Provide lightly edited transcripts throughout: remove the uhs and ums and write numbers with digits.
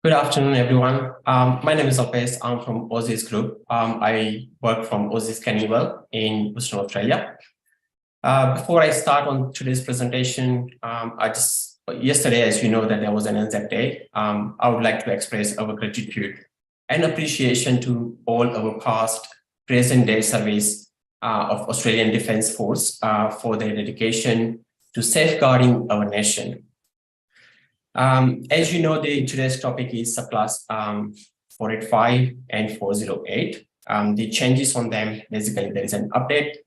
Good afternoon, everyone. My name is Alpesh. I'm from Aussizz Group. I work from Aussizz Carnival in Western Australia. Before I start on today's presentation, yesterday, as you know, that there was an Anzac Day. I would like to express our gratitude and appreciation to all our past, present day service of Australian Defence Force for their dedication to safeguarding our nation. As you know, today's topic is Subclass 485 and 408. The changes on them, basically there is an update.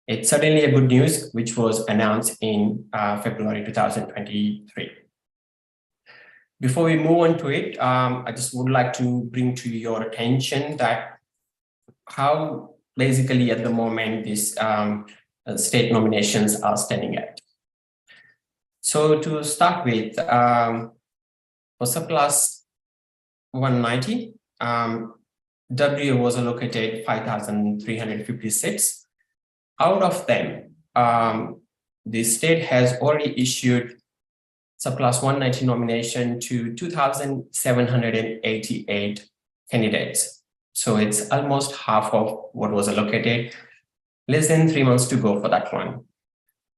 It's certainly a good news, which was announced in February 2023. Before we move on to it, I just would like to bring to your attention that how basically at the moment these state nominations are standing at. So to start with, for subclass 190, W was allocated 5,356. Out of them, the state has already issued subclass 190 nomination to 2,788 candidates. So it's almost half of what was allocated, less than 3 months to go for that one.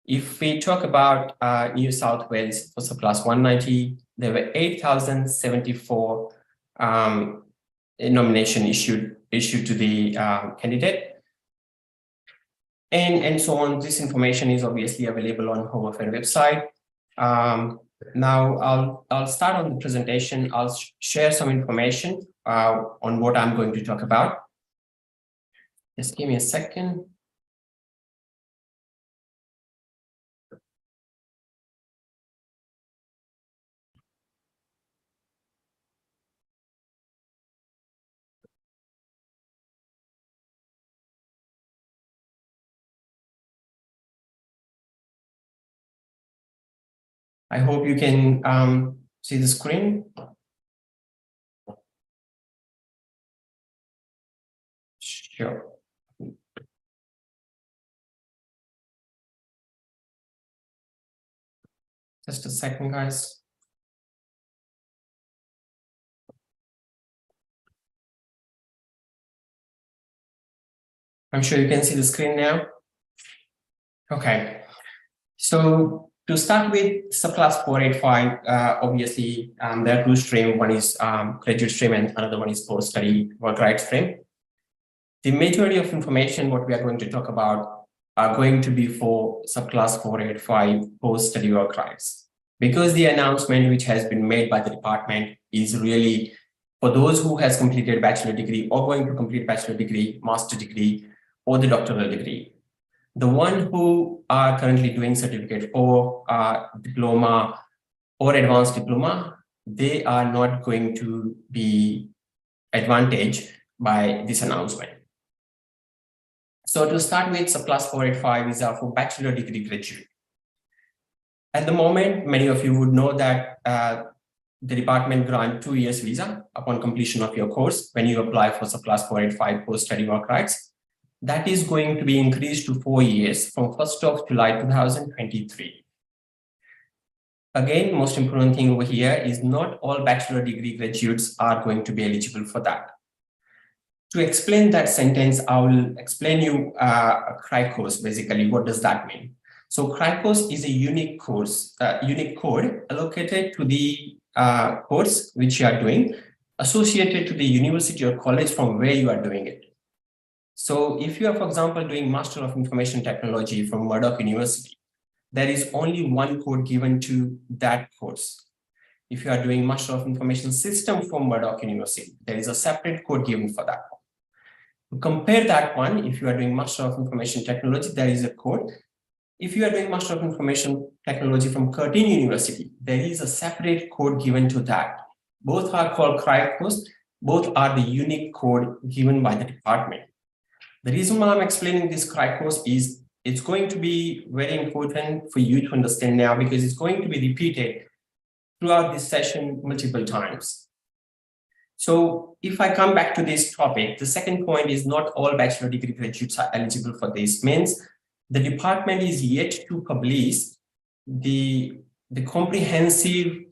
If we talk about New South Wales for subclass 190, there were 8,074 nomination issued to the candidate, and so on. This information is obviously available on Home Affairs website. Now I'll start on the presentation. I'll share some information on what I'm going to talk about. Just give me a second. I hope you can see the screen. Sure. Just a second, guys. I'm sure you can see the screen now. Okay. So to start with subclass 485, obviously there are two streams. One is graduate stream and another one is post-study work rights stream. The majority of information what we are going to talk about are going to be for subclass 485 post-study work rights, because the announcement which has been made by the department is really for those who has completed bachelor degree or going to complete bachelor degree, master degree, or the doctoral degree. The one who are currently doing certificate or diploma or advanced diploma, they are not going to be advantaged by this announcement. So to start with, subclass 485 is for bachelor degree graduate. At the moment, many of you would know that the department grants 2 years visa upon completion of your course when you apply for subclass 485 post-study work rights. That is going to be increased to 4 years from 1st of July 2023. Again, most important thing over here is not all bachelor degree graduates are going to be eligible for that. To explain that sentence, I will explain you a CRI course. Basically, what does that mean? So CRI course is a unique course, unique code allocated to the course which you are doing, associated to the university or college from where you are doing it. So if you are, for example, doing Master of Information Technology from Murdoch University, there is only one code given to that course. If you are doing Master of Information System from Murdoch University, there is a separate code given for that one. To compare that one, if you are doing Master of Information Technology, there is a code. If you are doing Master of Information Technology from Curtin University, there is a separate code given to that. Both are called CRI codes. Both are the unique code given by the department. The reason why I'm explaining this CRI course is it's going to be very important for you to understand now, because it's going to be repeated throughout this session multiple times. So if I come back to this topic, the second point is not all bachelor degree graduates are eligible for this. Means the department is yet to publish the comprehensive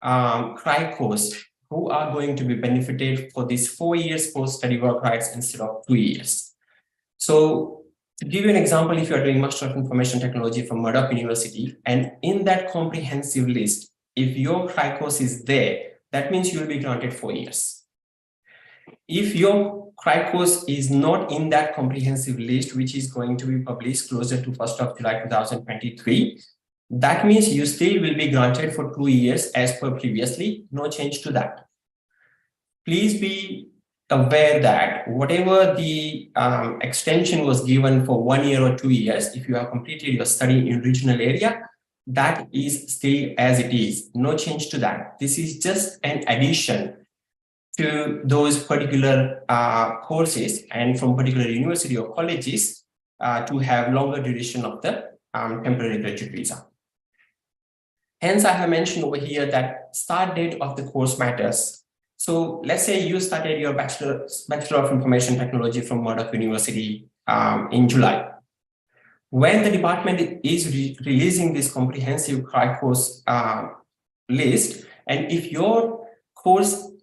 CRI course who are going to be benefited for these 4 years post-study work rights instead of 2 years. So to give you an example, if you are doing Master of Information Technology from Murdoch University, and in that comprehensive list, if your cry course is there, that means you will be granted 4 years. If your cry course is not in that comprehensive list, which is going to be published closer to 1st of July 2023, that means you still will be granted for 2 years as per previously, no change to that. Please be aware that whatever the extension was given for 1 year or 2 years, if you have completed your study in regional area, that is still as it is, no change to that. This is just an addition to those particular courses and from particular university or colleges to have longer duration of the temporary graduate visa. Hence, I have mentioned over here that start date of the course matters. So let's say you started your Bachelor of Information Technology from Murdoch University in July. When the department is releasing this comprehensive cry course list, and if your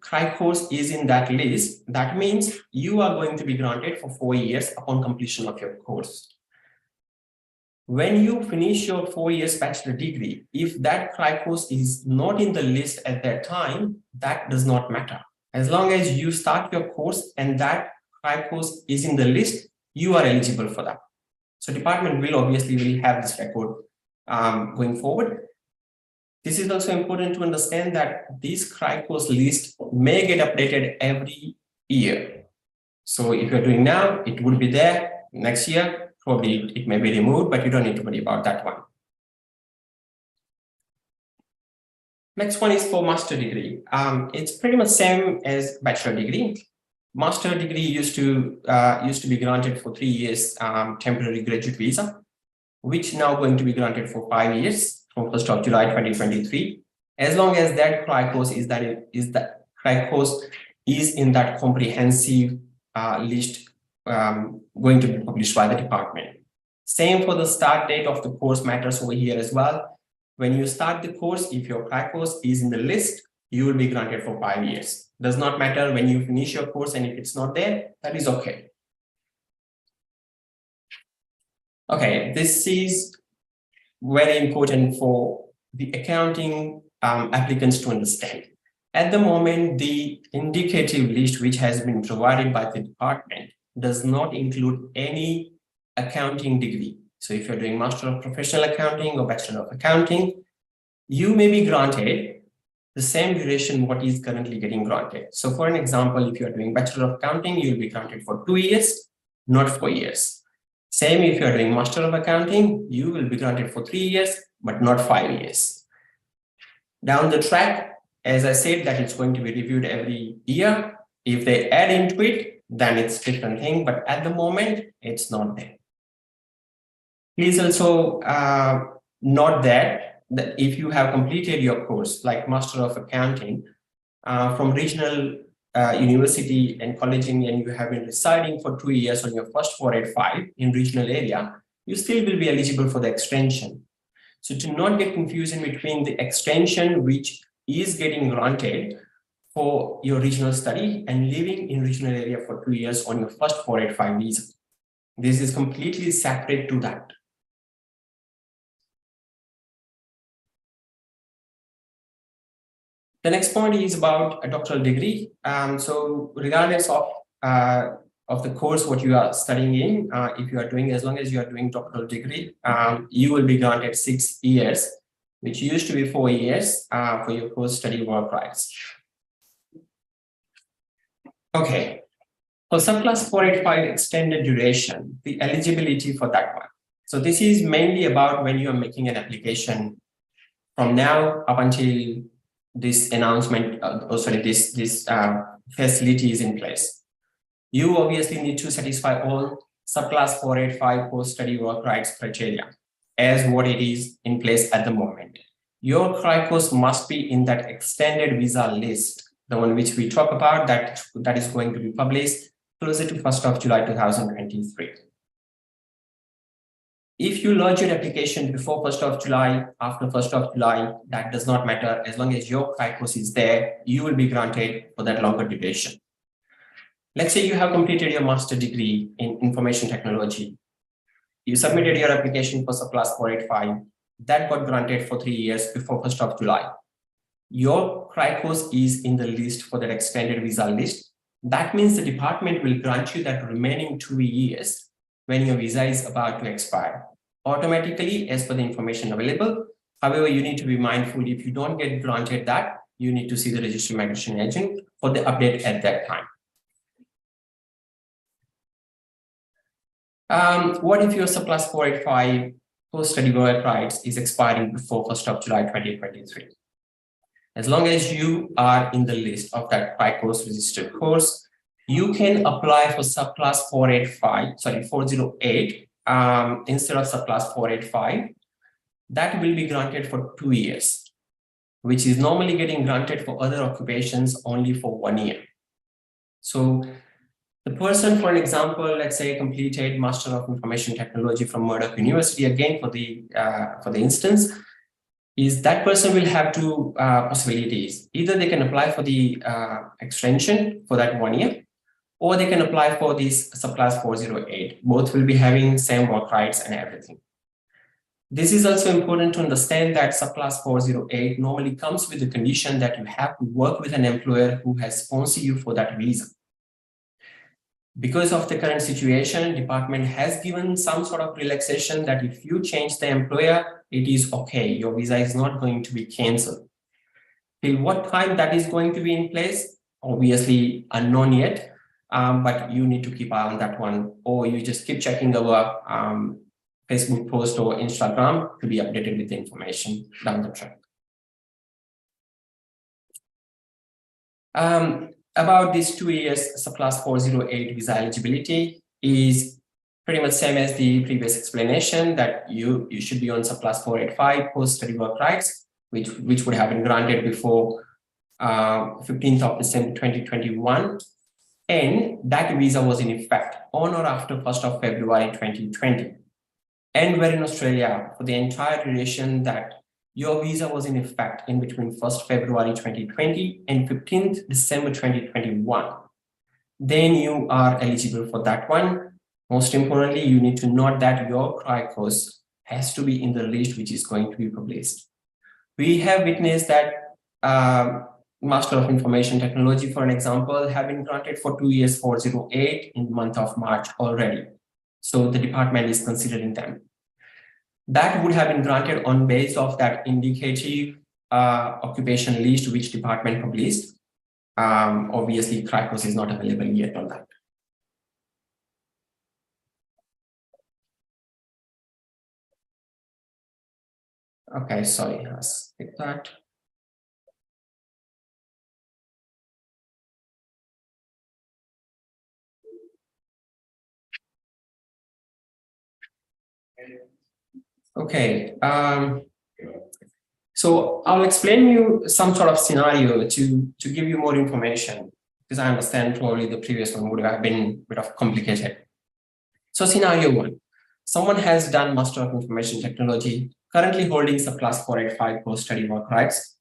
cry course is in that list, that means you are going to be granted for 4 years upon completion of your course. When you finish your 4 years bachelor degree, if that cry course is not in the list at that time, that does not matter. As long as you start your course and that cry course is in the list, you are eligible for that. So department will obviously have this record going forward. This is also important to understand that this cry course list may get updated every year. So if you're doing now, it will be there next year. Probably it may be removed, but you don't need to worry about that one. Next one is for master degree. It's pretty much same as bachelor degree. Master degree used to be granted for 3 years temporary graduate visa, which now going to be granted for 5 years from 1st of July 2023. As long as that cry course is in that comprehensive list going to be published by the department. Same for the start date of the course matters over here as well. When you start the course, if your cry course is in the list, you will be granted for 5 years. Does not matter when you finish your course, and if it's not there, that is okay. Okay, this is very important for the accounting applicants to understand. At the moment, the indicative list which has been provided by the department does not include any accounting degree. So if you're doing Master of Professional Accounting or Bachelor of Accounting, you may be granted the same duration what is currently getting granted. So for an example, if you're doing Bachelor of Accounting, you'll be granted for 2 years, not 4 years. Same if you're doing Master of Accounting, you will be granted for 3 years, but not 5 years. Down the track, as I said, that it's going to be reviewed every year. If they add into it, then it's a different thing, but at the moment, it's not there. Please also note that if you have completed your course, like Master of Accounting, from regional university and college, and you have been residing for 2 years on your first 485 in regional area, you still will be eligible for the extension. So to not get confusion between the extension which is getting granted for your regional study and living in regional area for 2 years on your first 485 visa. This is completely separate to that. The next point is about a doctoral degree. So regardless of the course what you are studying in, if you are doing, as long as you are doing doctoral degree, you will be granted 6 years, which used to be 4 years for your post-study work rights. Okay, for subclass 485 extended duration, the eligibility for that one. So this is mainly about when you are making an application from now up until this announcement, this facility is in place. You obviously need to satisfy all subclass 485 post-study work rights criteria as what it is in place at the moment. Your cry course must be in that extended visa list, the one which we talk about, that is going to be published closer to 1st of July 2023. If you lodge your application before 1st of July, after 1st of July, that does not matter. As long as your CRICOS is there, you will be granted for that longer duration. Let's say you have completed your master degree in information technology. You submitted your application for Subclass 485. That got granted for 3 years before 1st of July. Your CRICOS is in the list for that extended visa list. That means the department will grant you that remaining 2 years when your visa is about to expire, automatically as per the information available. However, you need to be mindful, if you don't get granted that, you need to see the registered migration agent for the update at that time. What if your Subclass 485 post-study work rights is expiring before 1st of July 2023? As long as you are in the list of that CRICOS registered course, you can apply for Subclass 408 instead of Subclass 485. That will be granted for 2 years, which is normally getting granted for other occupations only for 1 year. So the person, for an example, let's say completed Master of Information Technology from Murdoch University, again for the instance, is that person will have two possibilities. Either they can apply for the extension for that 1 year, or they can apply for this Subclass 408. Both will be having same work rights and everything. This is also important to understand that Subclass 408 normally comes with the condition that you have to work with an employer who has sponsored you for that visa. Because of the current situation, department has given some sort of relaxation that if you change the employer, it is okay. Your visa is not going to be cancelled. Till what time that is going to be in place? Obviously unknown yet, but you need to keep eye on that one, or you just keep checking our Facebook post or Instagram to be updated with the information down the track. About this 2 years Subclass 408 visa eligibility is pretty much same as the previous explanation, that you should be on Subclass 485 post-study work rights, which would have been granted before 15th of December 2021, and that visa was in effect on or after 1st of February 2020. And we're in Australia for the entire duration that your visa was in effect in between 1st February 2020 and 15th December 2021. Then you are eligible for that one. Most importantly, you need to note that your CRICOS has to be in the list which is going to be published. We have witnessed that Master of Information Technology, for an example, have been granted for 2 years 408 in the month of March already. So the department is considering them. That would have been granted on base of that indicative occupation list which department published. Obviously, CRICOS is not available yet on that. Okay, sorry, let's take that. Okay, so I'll explain you some sort of scenario to give you more information, because I understand probably the previous one would have been a bit of complicated. So scenario one, someone has done Master of Information Technology, currently holding Subclass 485 post-study work rights,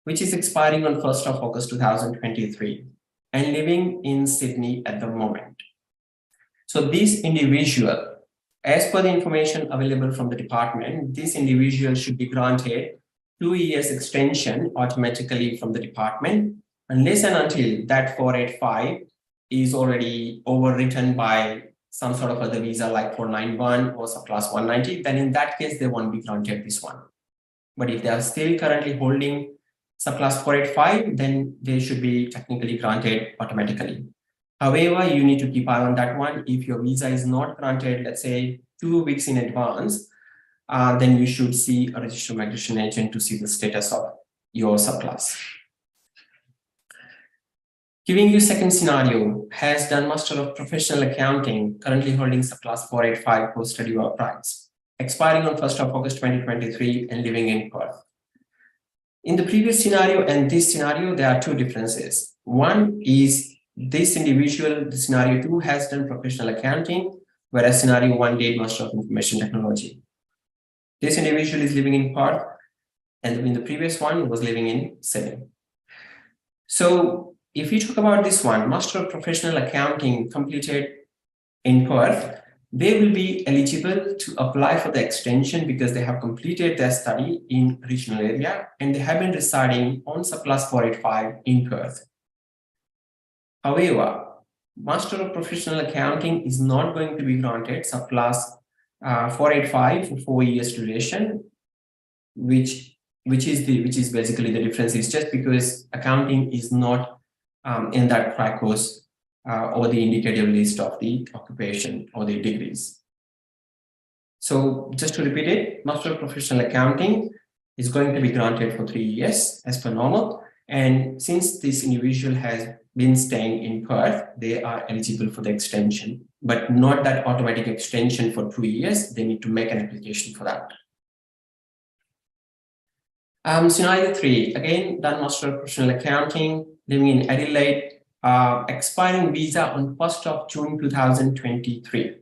which is expiring on 1st of August 2023, and living in Sydney at the moment. So this individual, as per the information available from the department, this individual should be granted 2 years extension automatically from the department, unless and until that 485 is already overwritten by some sort of other visa like 491 or Subclass 190, then in that case, they won't be granted this one. But if they are still currently holding Subclass 485, then they should be technically granted automatically. However, you need to keep eye on that one. If your visa is not granted, let's say 2 weeks in advance, then you should see a registered migration agent to see the status of your subclass. Giving you second scenario, has done Master of Professional Accounting, currently holding Subclass 485 post-study work rights, expiring on 1st of August 2023 and living in Perth. In the previous scenario and this scenario, there are two differences. One is this individual, the scenario 2, has done professional accounting, whereas scenario 1 did Master of Information Technology. This individual is living in Perth, and in the previous one was living in Sydney. So if you talk about this one, Master of Professional Accounting completed in Perth, they will be eligible to apply for the extension because they have completed their study in regional area and they have been residing on Subclass 485 in Perth. However, Master of Professional Accounting is not going to be granted Subclass 485 for 4 years duration, which is basically the difference. Is just because accounting is not in that crack course or the indicative list of the occupation or the degrees. So just to repeat it, Master of Professional Accounting is going to be granted for 3 years as per normal. And since this individual has been staying in Perth, they are eligible for the extension, but not that automatic extension for 2 years. They need to make an application for that. Scenario 3, again, done Master of Professional Accounting, living in Adelaide, expiring visa on 1st of June 2023.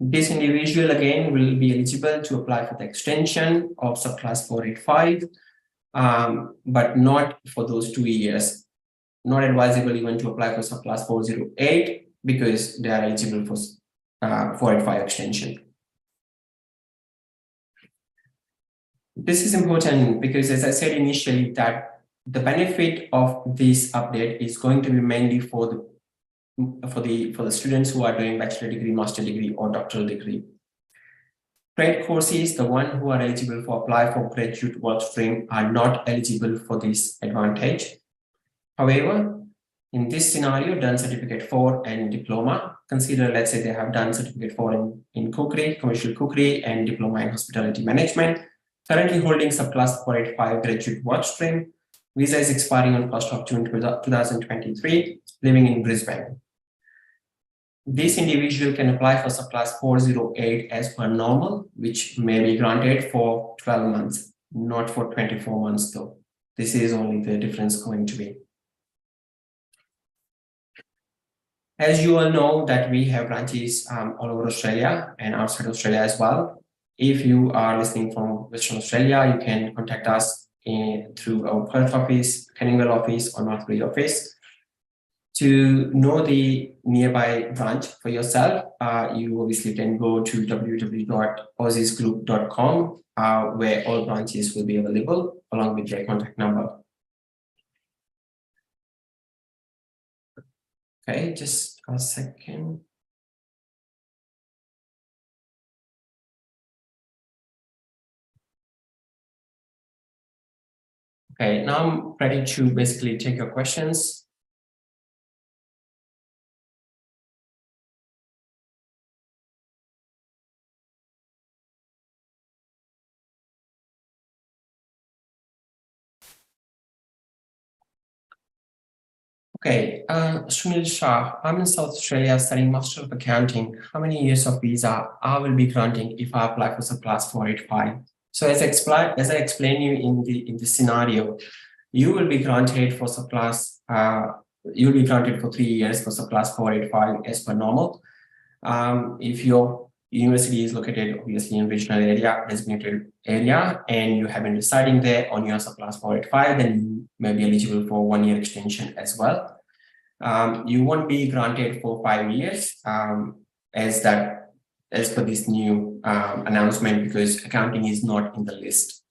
This individual again will be eligible to apply for the extension of Subclass 485, but not for those 2 years. Not advisable even to apply for Subclass 408 because they are eligible for 485 extension. This is important because, as I said initially, that the benefit of this update is going to be mainly for the students who are doing bachelor degree, master degree, or doctoral degree. Trade courses, the one who are eligible for apply for graduate work stream, are not eligible for this advantage. However, in this scenario, done certificate 4 and diploma, consider, let's say they have done certificate 4 in cookery, commercial cookery, and diploma in hospitality management, currently holding Subclass 485 graduate work stream. Visa is expiring on 1st of June 2023, living in Brisbane. This individual can apply for Subclass 408 as per normal, which may be granted for 12 months, not for 24 months though. This is only the difference going to be. As you all know that we have branches all over Australia and outside Australia as well. If you are listening from Western Australia, you can contact us through our Perth office, Canningwell office, or Northbury office. To know the nearby branch for yourself, you obviously can go to www.aussizzgroup.com, where all branches will be available along with their contact number. Okay, just a second. Okay, now I'm ready to basically take your questions. Okay, Sunil Shah, I'm in South Australia studying Master of Accounting. How many years of visa I will be granting if I apply for Subclass 485? So as I explained you in the scenario, you will be granted for Subclass, you'll be granted for 3 years for Subclass 485 as per normal. If your university is located obviously in regional area, designated area, and you have been residing there on your Subclass 485, then you may be eligible for 1 year extension as well. You won't be granted for 5 years as per this new announcement, because accounting is not in the list.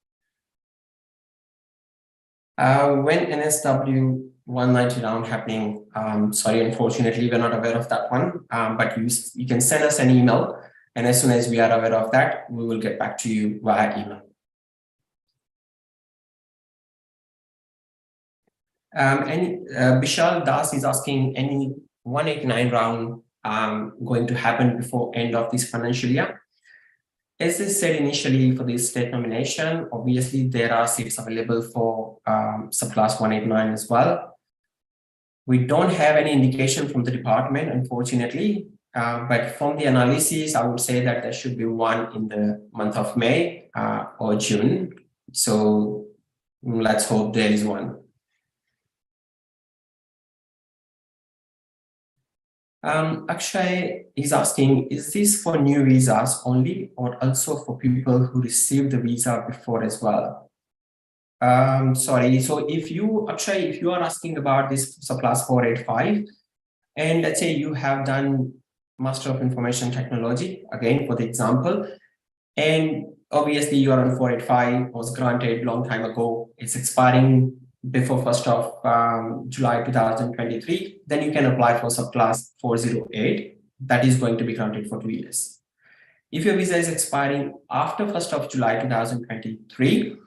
When NSW 190 round happening, sorry, unfortunately, we're not aware of that one, but you can send us an email, and as soon as we are aware of that, we will get back to you via email. And Bishal Das is asking, any 189 round going to happen before end of this financial year? As I said initially, for this state nomination, obviously there are seats available for Subclass 189 as well. We don't have any indication from the department, unfortunately, but from the analysis, I would say that there should be one in the month of May or June. So let's hope there is one. Akshay is asking, is this for new visas only or also for people who received the visa before as well? Sorry, so if you, Akshay, if you are asking about this subclass 485, and let's say you have done Master of Information Technology, again, for the example, and obviously you are on 485, was granted long time ago, it's expiring before 1st of July 2023, then you can apply for subclass 408, that is going to be granted for 2 years. If your visa is expiring after 1st of July 2023,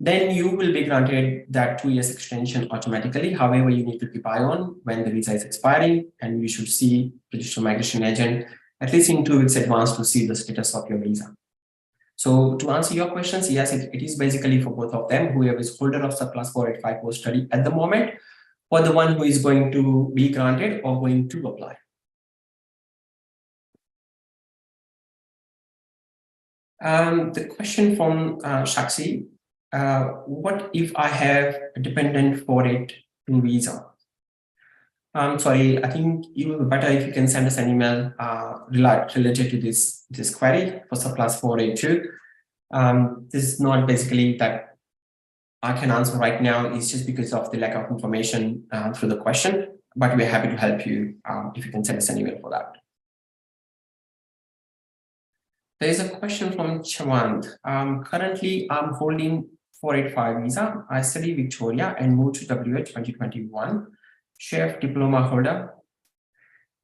then you will be granted that 2 years extension automatically. However, you need to keep eye on when the visa is expiring, and you should see registered migration agent at least in 2 weeks advance to see the status of your visa. So to answer your questions, yes, it is basically for both of them, whoever is holder of subclass 485 post-study at the moment, or the one who is going to be granted or going to apply. The question from Shakshi, what if I have a dependent 482 visa? Sorry, I think it will be better if you can send us an email related to this query for subclass 482. This is not basically that I can answer right now. It's just because of the lack of information through the question, but we're happy to help you if you can send us an email for that. There is a question from Chawand. Currently, I'm holding 485 visa. I study Victoria and moved to WA 2021. Chef diploma holder.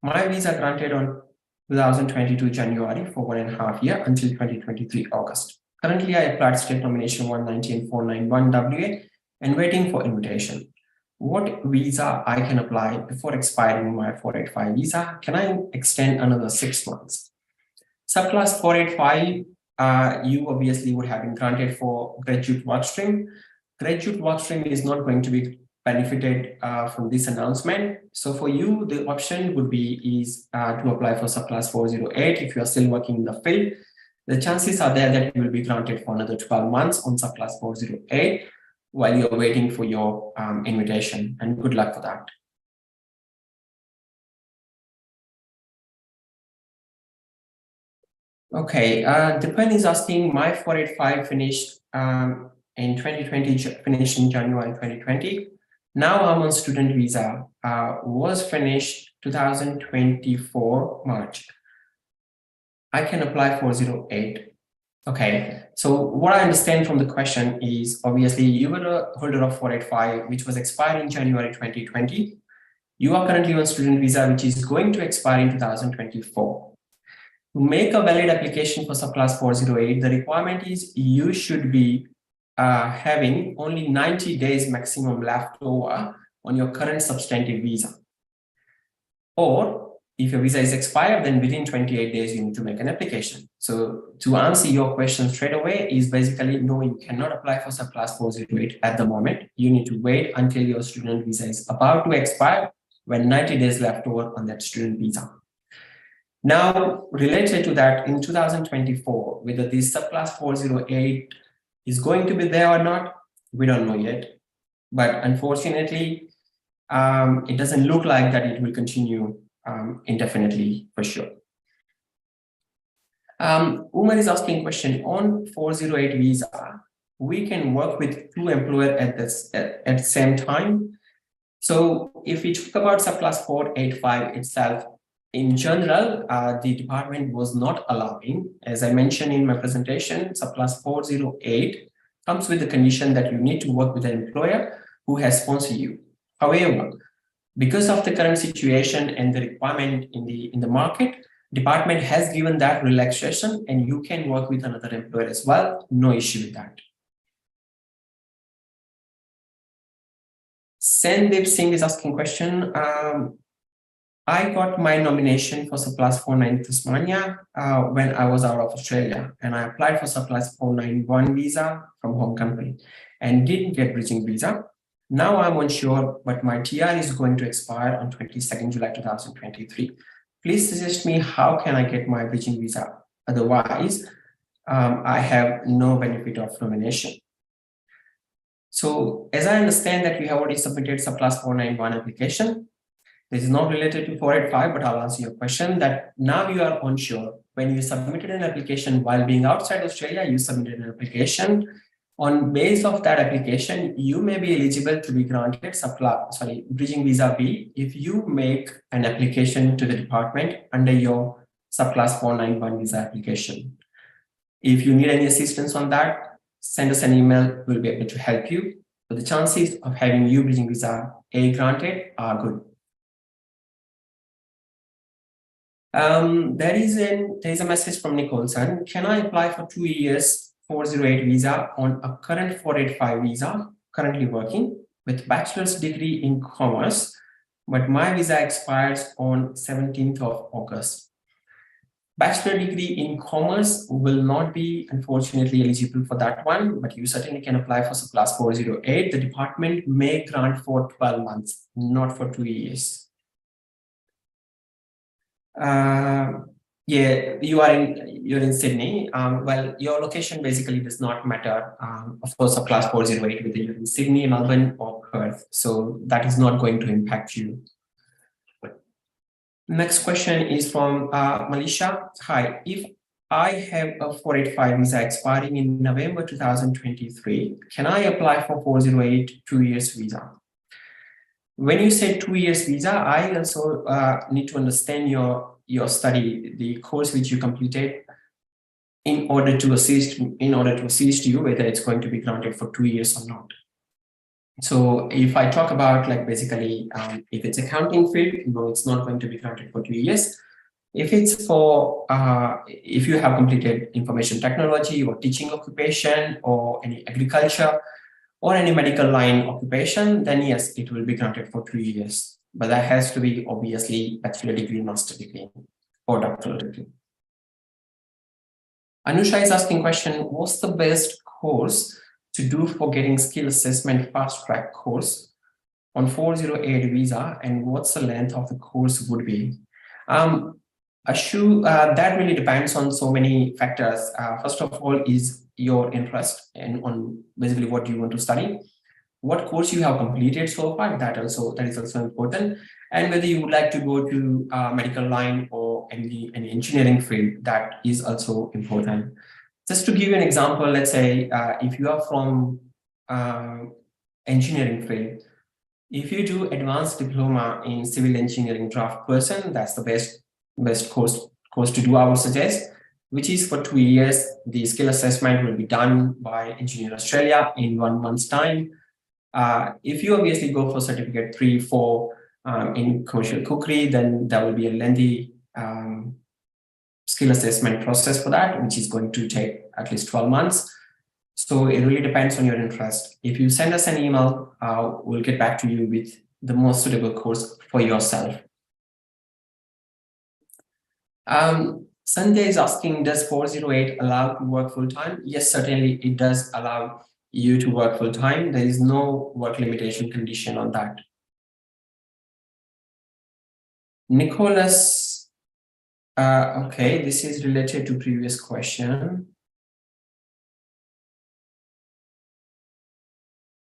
My visa granted on 2022 January for 1.5 years until 2023 August. Currently, I applied state nomination 190 and 491 WA and waiting for invitation. What visa I can apply before expiring my 485 visa? Can I extend another 6 months? Subclass 485, you obviously would have been granted for graduate workstream. Graduate workstream is not going to be benefited from this announcement. So for you, the option would be to apply for subclass 408 if you are still working in the field. The chances are there that you will be granted for another 12 months on subclass 408 while you're waiting for your invitation, and good luck for that. Okay, Dipen is asking, my 485 finished in 2020, finished in January 2020. Now I'm on student visa, was finished 2024 March. I can apply 408. Okay, so what I understand from the question is, obviously you were a holder of 485, which was expiring January 2020. You are currently on student visa, which is going to expire in 2024. To make a valid application for subclass 408, the requirement is you should be having only 90 days maximum left over on your current substantive visa. Or if your visa is expired, then within 28 days, you need to make an application. So to answer your question straight away is basically, no, you cannot apply for subclass 408 at the moment. You need to wait until your student visa is about to expire when 90 days left over on that student visa. Now, related to that, in 2024, whether this subclass 408 is going to be there or not, we don't know yet. But unfortunately, it doesn't look like that it will continue indefinitely for sure. Umar is asking a question on 408 visa. We can work with 2 employers at the same time. So if we talk about subclass 485 itself, in general, the department was not allowing, as I mentioned in my presentation, subclass 408 comes with the condition that you need to work with an employer who has sponsored you. However, because of the current situation and the requirement in the market, department has given that relaxation and you can work with another employer as well. No issue with that. Sandeep Singh is asking question. I got my nomination for subclass 490 Tasmania when I was out of Australia, and I applied for subclass 491 visa from home country and didn't get bridging visa. Now I'm unsure, but my TR is going to expire on 22nd July 2023. Please suggest me how can I get my bridging visa? Otherwise, I have no benefit of nomination. So as I understand that you have already submitted subclass 491 application, This is not related to 485, but I'll answer your question that now you are unsure. When you submitted an application while being outside Australia, you submitted an application. On base of that application, you may be eligible to be granted bridging visa B if you make an application to the department under your subclass 491 visa application. If you need any assistance on that, send us an email. We'll be able to help you. So the chances of having you bridging visa A granted are good. There is a message from Nicholson. Can I apply for 2 years 408 visa on a current 485 visa, currently working with bachelor's degree in commerce, but my visa expires on 17th of August. Bachelor degree in commerce will not be, unfortunately, eligible for that one, but you certainly can apply for subclass 408. The department may grant for 12 months, not for 2 years. Yeah, you're in Sydney. Well, your location basically does not matter. Of course, subclass 408 whether you're in Sydney, Melbourne, or Perth, so that is not going to impact you. Next question is from Malisha. Hi, if I have a 485 visa expiring in November 2023, can I apply for 408 2 years visa? When you say 2 years visa, I also need to understand your study, the course which you completed, in order to assist you whether it's going to be granted for 2 years or not. So if I talk about basically if it's accounting field, no, it's not going to be granted for 2 years. If it's for if you have completed information technology or teaching occupation or any agriculture or any medical line occupation, then yes, it will be granted for 2 years. But that has to be obviously bachelor degree, master degree, or doctoral degree. Anusha is asking question, what's the best course to do for getting skill assessment fast track course on 408 visa, and what's the length of the course would be? That really depends on so many factors. First of all is your interest and on basically what you want to study, what course you have completed so far, that is also important, and whether you would like to go to medical line or any engineering field, that is also important. Just to give you an example, let's say if you are from engineering field, if you do advanced diploma in civil engineering draft person, that's the best course to do, I would suggest, which is for 2 years. The skill assessment will be done by Engineer Australia in 1 month's time. If you obviously go for certificate 3, 4 in commercial cookery, then there will be a lengthy skill assessment process for that, which is going to take at least 12 months. So it really depends on your interest. If you send us an email, we'll get back to you with the most suitable course for yourself. Sanjay is asking, does 408 allow to work full-time? Yes, certainly it does allow you to work full-time. There is no work limitation condition on that. Nicholas, okay, this is related to previous question.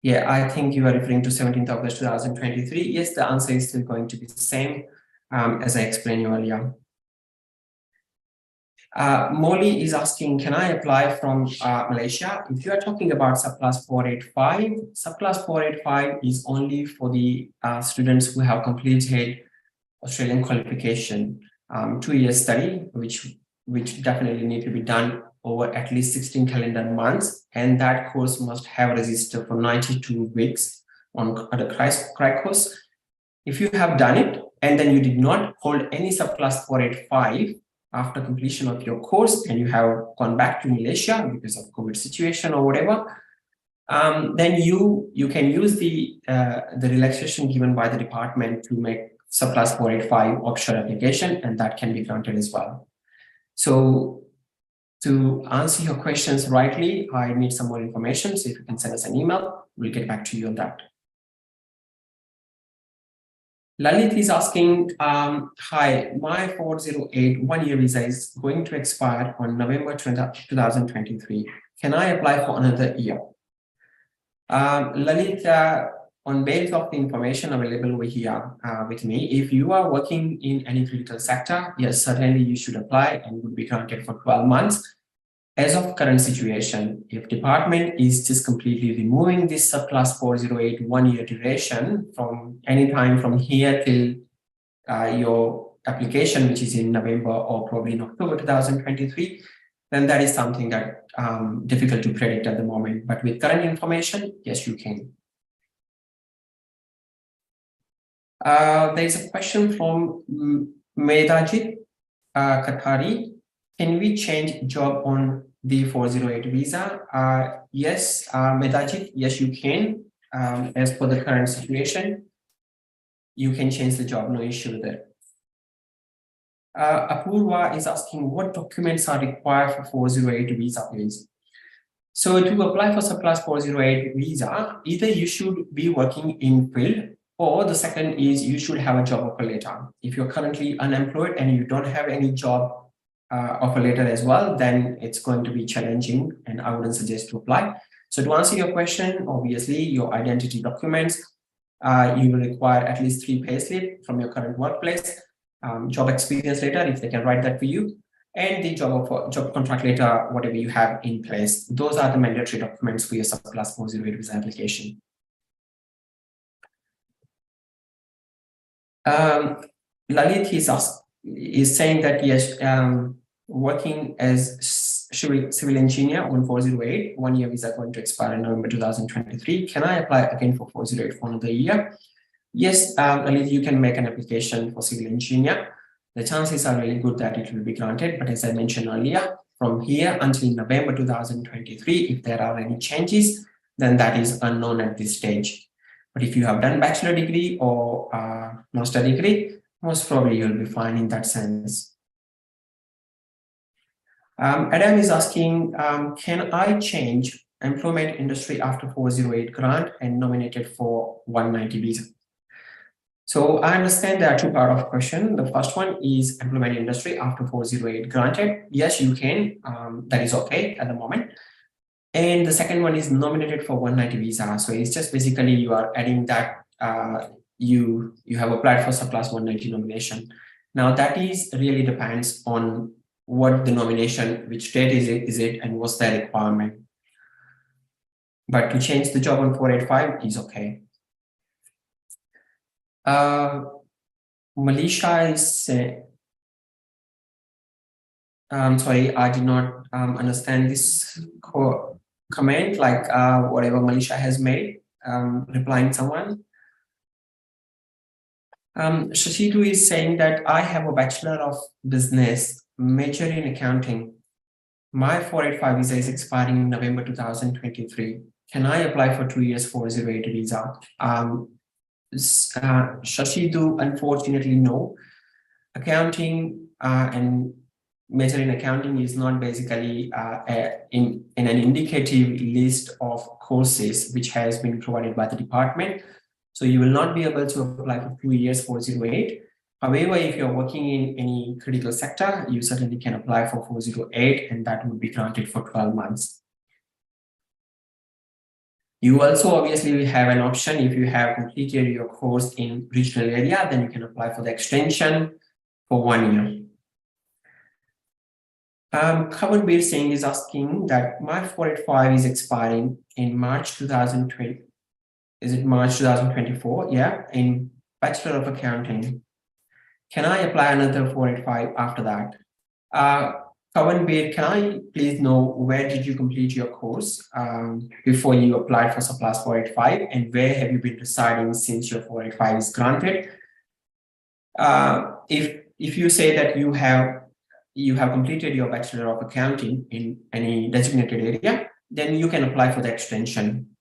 Yeah, I think you are referring to 17th August 2023. Yes, the answer is still going to be the same as I explained you earlier. Molly is asking, can I apply from Malaysia? If you are talking about subclass 485, subclass 485 is only for the students who have completed Australian qualification, 2 years study, which definitely need to be done over at least 16 calendar months, and that course must have registered for 92 weeks on the crack course. If you have done it and then you did not hold any subclass 485 after completion of your course and you have gone back to Malaysia because of COVID situation or whatever, then you can use the relaxation given by the department to make subclass 485 offshore application, and that can be granted as well. So to answer your questions rightly, I need some more information. So if you can send us an email, we'll get back to you on that. Lalit is asking, hi, my 408 1-year visa is going to expire on November 2023. Can I apply for another year? Lalit, on basis of the information available over here with me, if you are working in any critical sector, yes, certainly you should apply and would be granted for 12 months. As of current situation, if department is just completely removing this subclass 408 1-year duration from any time from here till your application, which is in November or probably in October 2023, then that is something that difficult to predict at the moment. But with current information, yes, you can. There is a question from Medajit Katari. Can we change job on the 408 visa? Yes, Medajit, yes, you can. As per the current situation, you can change the job, no issue there. Apurva is asking what documents are required for 408 visa, please. So to apply for subclass 408 visa, either you should be working in field, or the second is you should have a job offer letter. If you're currently unemployed and you don't have any job offer letter as well, then it's going to be challenging and I wouldn't suggest to apply. So to answer your question, obviously your identity documents, you will require at least 3 payslips from your current workplace, job experience letter if they can write that for you, and the job contract letter, whatever you have in place. Those are the mandatory documents for your subclass 408 visa application. Lalit is saying that yes, working as civil engineer on 408, 1-year visa going to expire in November 2023. Can I apply again for 408 for another year? Yes, Lalit, you can make an application for civil engineer. The chances are really good that it will be granted, but as I mentioned earlier, from here until November 2023, if there are any changes, then that is unknown at this stage. But if you have done bachelor degree or master degree, most probably you'll be fine in that sense. Adam is asking, can I change employment industry after 408 grant and nominated for 190 visa? So I understand there are 2 parts of question. The first one is employment industry after 408 granted. Yes, you can. That is okay at the moment. And the second one is nominated for 190 visa. So it's just basically you are adding that you have applied for subclass 190 nomination. Now that is really depends on what the nomination, which state is it, and what's their requirement. But to change the job on 485 is okay. Malisha is saying, sorry, I did not understand this comment, like whatever Malisha has made, replying someone. Shashidu is saying that I have a Bachelor of Business, major in accounting. My 485 visa is expiring in November 2023. Can I apply for 2 years 408 visa? Shashidu, unfortunately, no. Accounting and major in accounting is not basically in an indicative list of courses which has been provided by the department. So you will not be able to apply for 2 years 408. However, if you're working in any critical sector, you certainly can apply for 408 and that would be granted for 12 months. You also obviously have an option if you have completed your course in regional area, then you can apply for the extension for 1 year. Kavanbir Singh is asking that my 485 is expiring in March 2020. Is it March 2024? Yeah, in Bachelor of Accounting. Can I apply another 485 after that? Kavanbir, can I please know where did you complete your course before you applied for subclass 485, and where have you been residing since your 485 is granted? If you say that you have completed your Bachelor of Accounting in any designated area, then you can apply for the extension.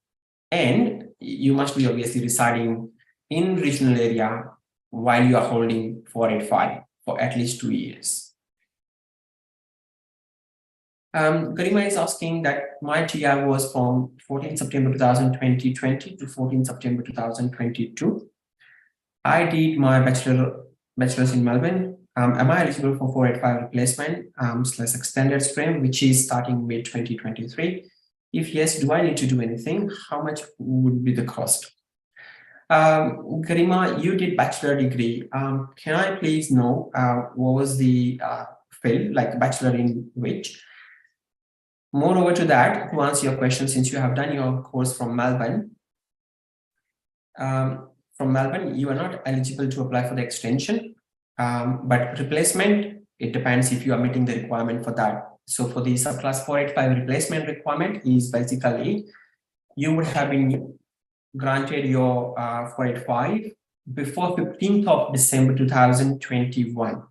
And you must be obviously residing in regional area while you are holding 485 for at least 2 years. Garima is asking that my TR was from 14 September 2020 to 14 September 2022. I did my bachelor's in Melbourne. Am I eligible for 485 replacement / extended stream, which is starting mid 2023? If yes, do I need to do anything? How much would be the cost? Garima, you did bachelor degree. Can I please know what was the field, like bachelor in which? Moreover to that, to answer your question, since you have done your course from Melbourne, you are not eligible to apply for the extension, but replacement, it depends if you are meeting the requirement for that. So for the subclass 485 replacement requirement is basically you would have been granted your 485 before 15th of December 2021.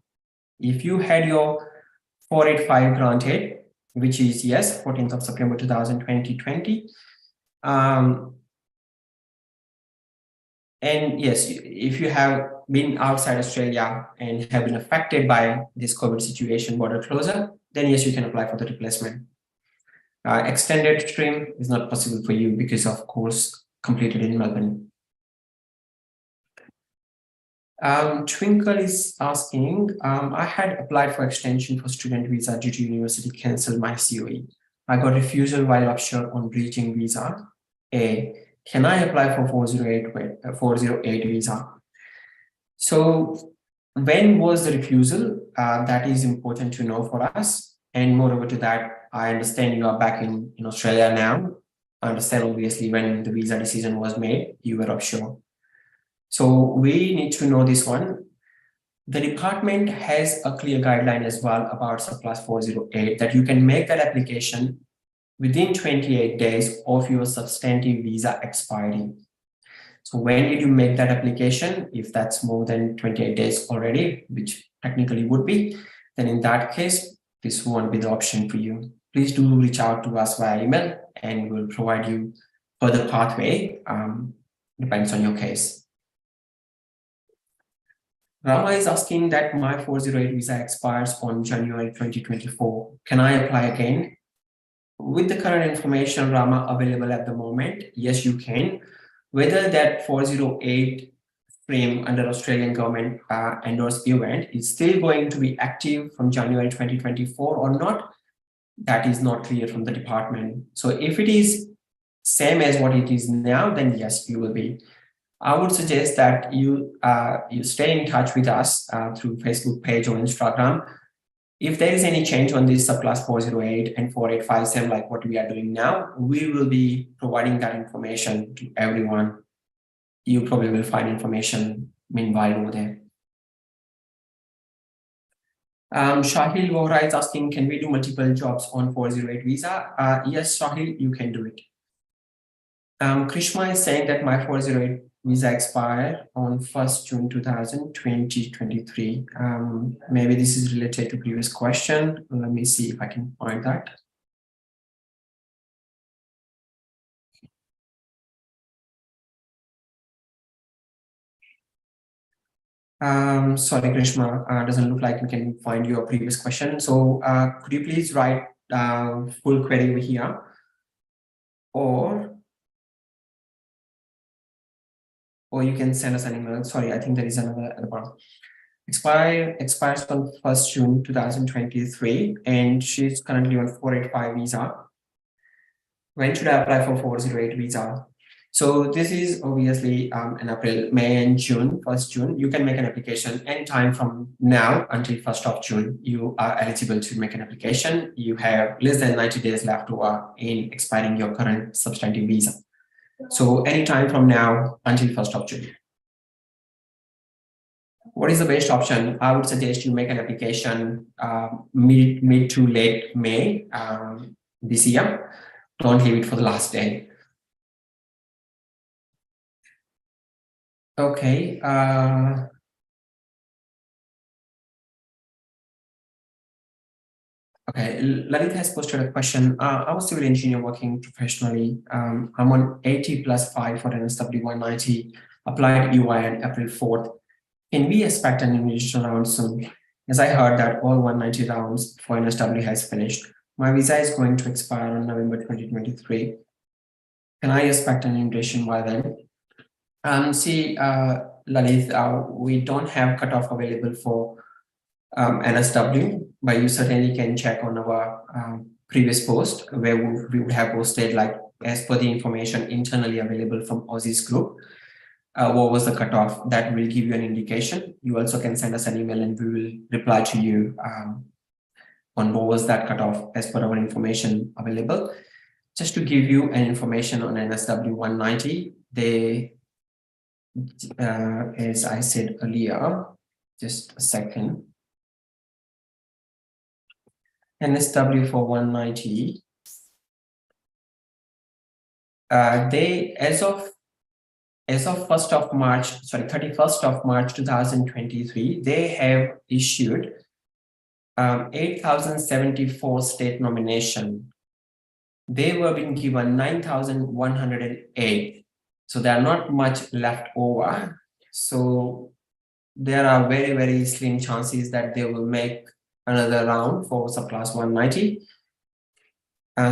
If you had your 485 granted, which is yes, 14th of September 2020, and yes, if you have been outside Australia and have been affected by this COVID situation, border closure, then yes, you can apply for the replacement. Extended stream is not possible for you because of course completed in Melbourne. Twinkle is asking, I had applied for extension for student visa due to university cancel my COE. I got refusal while offshore on bridging visa. Can I apply for 408 visa? So when was the refusal? That is important to know for us. And moreover to that, I understand you are back in Australia now. I understand obviously when the visa decision was made, you were offshore. So we need to know this one. The department has a clear guideline as well about Subclass 408 that you can make that application within 28 days of your substantive visa expiry. So when did you make that application? If that's more than 28 days already, which technically would be, then in that case, this won't be the option for you. Please do reach out to us via email and we'll provide you further pathway, depends on your case. Rama is asking that my 408 visa expires on January 2024. Can I apply again? With the current information, Rama, available at the moment, yes, you can. Whether that 408 frame under Australian government endorsed event is still going to be active from January 2024 or not, that is not clear from the department. So if it is same as what it is now, then yes, you will be. I would suggest that you stay in touch with us through Facebook page or Instagram. If there is any change on this subclass 408 and 4857, like what we are doing now, we will be providing that information to everyone. You probably will find information meanwhile over there. Shahil Vohra is asking, can we do multiple jobs on 408 visa? Yes, Shahil, you can do it. Krishma is saying that my 408 visa expired on 1st June 2023. Maybe this is related to previous question. Let me see if I can find that. Sorry, Krishma, doesn't look like we can find your previous question. So could you please write full query over here, or you can send us an email. Sorry, I think there is another at the bottom. Expires on 1st June 2023, and she's currently on 485 visa. When should I apply for 408 visa? So this is obviously in April, May, and June. 1st June, you can make an application anytime from now until 1st of June. You are eligible to make an application. You have less than 90 days left in expiring your current substantive visa. So anytime from now until 1st of June. What is the best option? I would suggest you make an application mid to late May this year. Don't leave it for the last day. Okay. Okay, Lalit has posted a question. I'm a civil engineer working professionally. I'm on 80+5 for NSW 190, applied EY on April 4th. Can we expect an initial round soon? As I heard that all 190 rounds for NSW has finished. My visa is going to expire on November 2023. Can I expect an invitation by then? See, Lalit, we don't have cutoff available for NSW, but you certainly can check on our previous post where we would have posted, like, as per the information internally available from Aussizz Group. what was the cutoff. That will give you an indication. You also can send us an email and we will reply to you on what was that cutoff as per our information available. Just to give you an information on NSW 190, they, as I said earlier, just a second. NSW for 190, they, as of 1st of March, sorry, 31st of March 2023, they have issued 8,074 state nomination. They were being given 9,108. So there are not much left over. So there are very, very slim chances that they will make another round for subclass 190.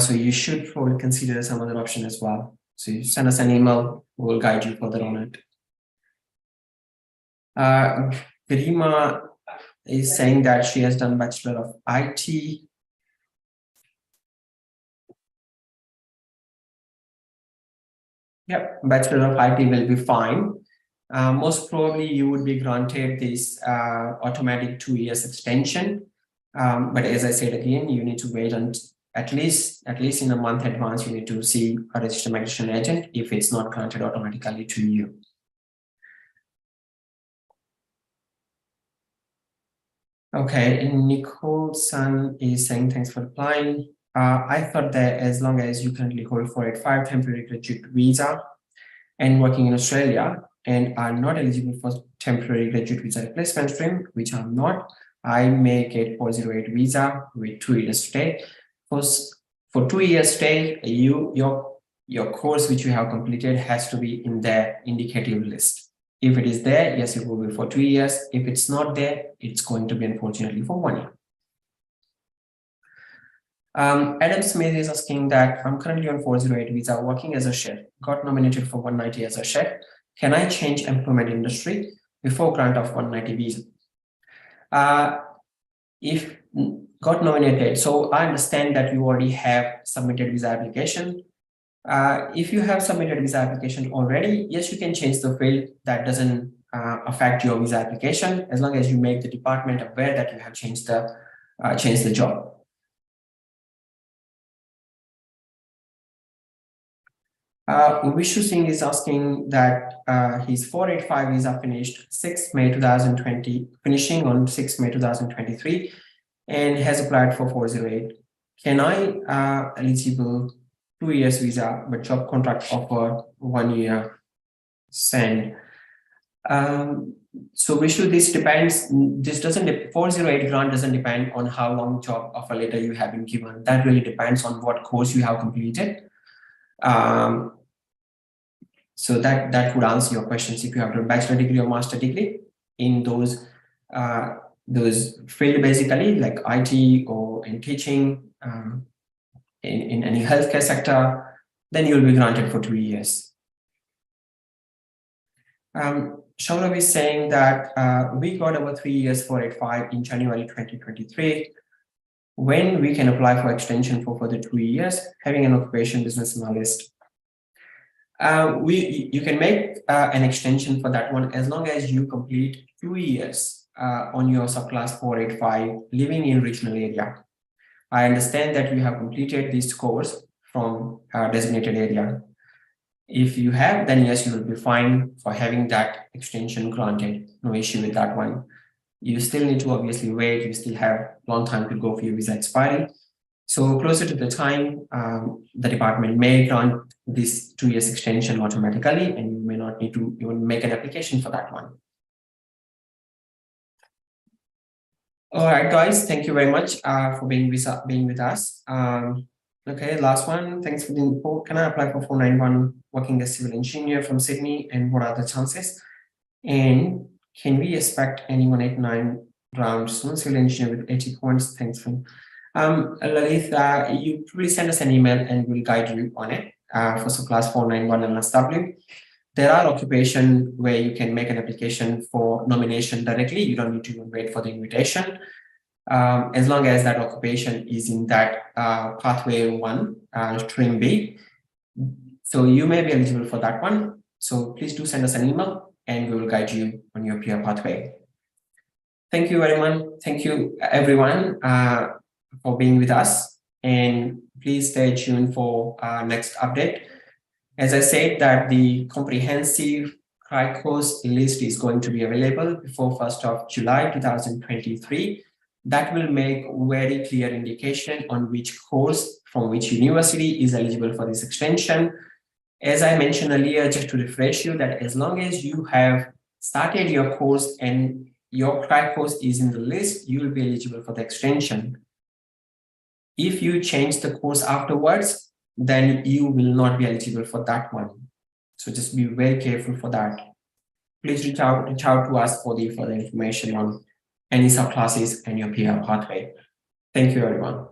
So you should probably consider some other option as well. So you send us an email, we'll guide you further on it. Garima is saying that she has done Bachelor of IT. Yep, Bachelor of IT will be fine. Most probably you would be granted this automatic 2 years extension. But as I said again, you need to wait until at least in a month advance. You need to see a registered migration agent if it's not granted automatically to you. Okay, and Nicole Sun is saying thanks for replying. I thought that as long as you currently hold 485 temporary graduate visa and working in Australia and are not eligible for temporary graduate visa replacement stream, which I'm not, I may get 408 visa with 2 years stay. For 2 years stay, your course which you have completed has to be in the indicative list. If it is there, yes, it will be for 2 years. If it's not there, it's going to be unfortunately for 1 year. Adam Smith is asking that I'm currently on 408 visa working as a chef, got nominated for 190 as a chef. Can I change employment industry before grant of 190 visa? If got nominated, so I understand that you already have submitted visa application. If you have submitted visa application already, yes, you can change the field. That doesn't affect your visa application as long as you make the department aware that you have changed the job. Vishu Singh is asking that his 485 visa finished 6 May 2020, finishing on 6 May 2023, and has applied for 408. Can I eligible 2 years visa, but job contract offer 1 year send? So Vishu, this depends. This doesn't 408 grant doesn't depend on how long job offer letter you have been given. That really depends on what course you have completed. So that would answer your questions. If you have a bachelor degree or master degree in those field, basically like IT or in teaching, in any healthcare sector, then you'll be granted for 2 years. Shaurav is saying that we got our 3 years 485 in January 2023. When we can apply for extension for further 2 years, having an occupation business analyst. You can make an extension for that one as long as you complete 2 years on your subclass 485 living in regional area. I understand that you have completed this course from a designated area. If you have, then yes, you will be fine for having that extension granted. No issue with that one. You still need to obviously wait. You still have a long time to go for your visa expiry. So closer to the time, the department may grant this 2 years extension automatically, and you may not need to even make an application for that one. All right, guys, thank you very much for being with us. Okay, last one. Thanks for the info. Can I apply for 491 working as civil engineer from Sydney, and what are the chances? And can we expect any 189 rounds civil engineer with 80 points? Thanks for Lalith, you probably send us an email and we'll guide you on it for subclass 491 NSW. There are occupations where you can make an application for nomination directly. You don't need to wait for the invitation. As long as that occupation is in that pathway 1, stream B. So you may be eligible for that one. So please do send us an email and we will guide you on your PR pathway. Thank you very much. Thank you everyone for being with us, and please stay tuned for our next update. As I said, that the comprehensive CRI course list is going to be available before 1st of July 2023. That will make very clear indication on which course from which university is eligible for this extension. As I mentioned earlier, just to refresh you, that as long as you have started your course and your CRI course is in the list, you will be eligible for the extension. If you change the course afterwards, then you will not be eligible for that one. So just be very careful for that. Please reach out to us for the further information on any subclasses and your PR pathway. Thank you, everyone.